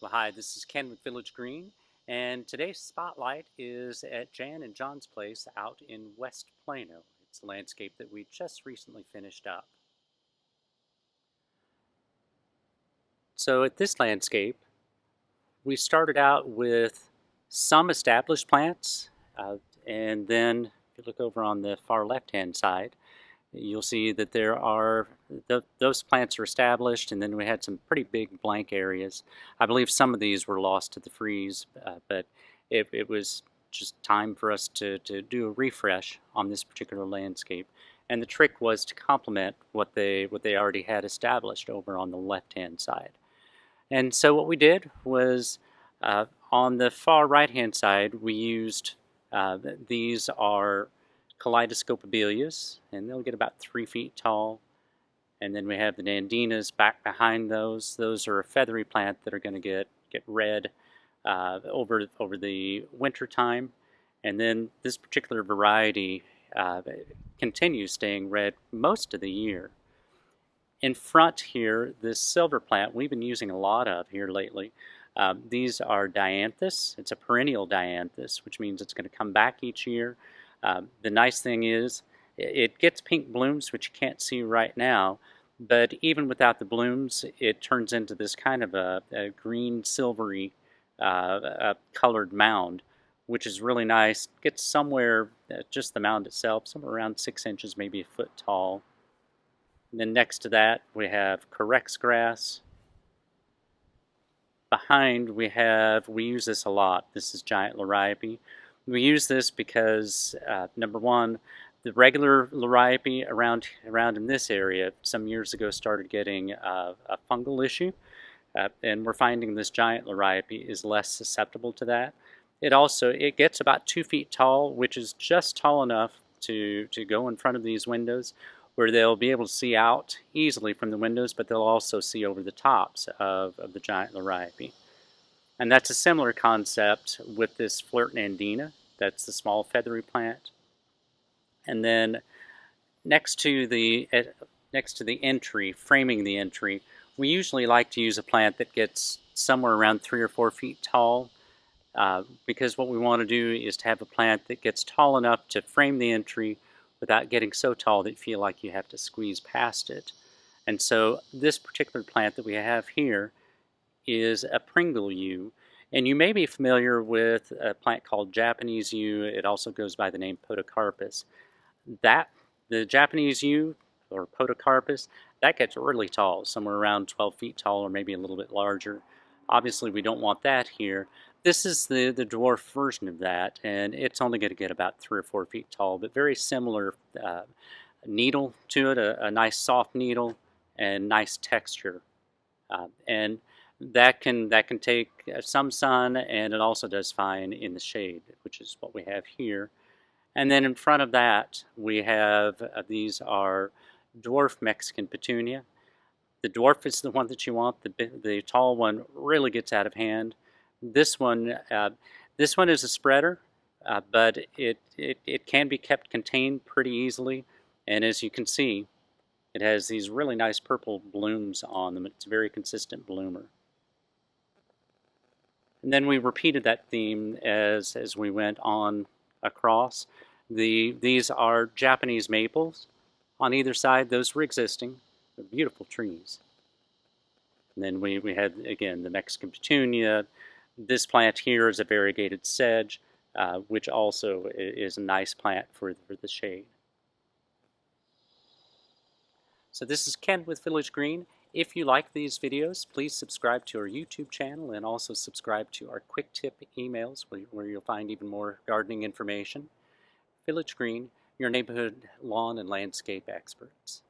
Well, hi, this is Ken with Village Green, and today's spotlight is at Jan and John's place out in West Plano. It's a landscape that we just recently finished up. So at this landscape, we started out with some established plants, and then if you look over on the far left-hand side, you'll see that there are those plants are established, and then we had some pretty big blank areas. I believe some of these were lost to the freeze, but it was just time for us to do a refresh on this particular landscape. And the trick was to complement what they already had established over on the left-hand side. And so what we did was on the far right-hand side, we used these are Kaleidoscope Abelias, and they'll get about 3 feet tall. And then we have the Dianthus back behind those. Those are a feathery plant that are going to get red over the winter time. And then this particular variety continues staying red most of the year. In front here, this silver plant we've been using a lot of here lately. These are Dianthus. It's a perennial Dianthus, which means it's going to come back each year. The nice thing is it gets pink blooms, which you can't see right now, but even without the blooms, it turns into this kind of a green silvery colored mound, which is really nice. It gets somewhere, just the mound itself, somewhere around 6 inches, maybe a foot tall. And then next to that we have Carex grass. Behind we use this a lot. This is giant liriope. We use this because, number one, the regular liriope around in this area some years ago started getting a fungal issue, and we're finding this giant liriope is less susceptible to that. It gets about 2 feet tall, which is just tall enough to go in front of these windows, where they'll be able to see out easily from the windows, but they'll also see over the tops of the giant liriope. And that's a similar concept with this flirt nandina. That's the small feathery plant. And then next to the entry, framing the entry, we usually like to use a plant that gets somewhere around 3 or 4 feet tall, because what we want to do is to have a plant that gets tall enough to frame the entry without getting so tall that you feel like you have to squeeze past it. And so this particular plant that we have here is a Pringle yew. And you may be familiar with a plant called Japanese yew. It also goes by the name Podocarpus. The Japanese yew, or Podocarpus, that gets really tall, somewhere around 12 feet tall or maybe a little bit larger. Obviously we don't want that here. This is the dwarf version of that, and it's only going to get about 3 or 4 feet tall, but very similar needle to it, a nice soft needle and nice texture. And that can take some sun, and it also does fine in the shade, which is what we have here. And then in front of that we have these are dwarf Mexican Petunia. The dwarf is the one that you want. The tall one really gets out of hand. This one is a spreader, but it can be kept contained pretty easily. And as you can see, it has these really nice purple blooms on them. It's a very consistent bloomer. And then we repeated that theme as we went on across. These are Japanese maples. On either side, those were existing. They're beautiful trees. And then we had, again, the Mexican Petunia. This plant here is a variegated sedge, which also is a nice plant for the shade. So this is Ken with Village Green. If you like these videos, please subscribe to our YouTube channel and also subscribe to our quick tip emails where you'll find even more gardening information. Village Green, your neighborhood lawn and landscape experts.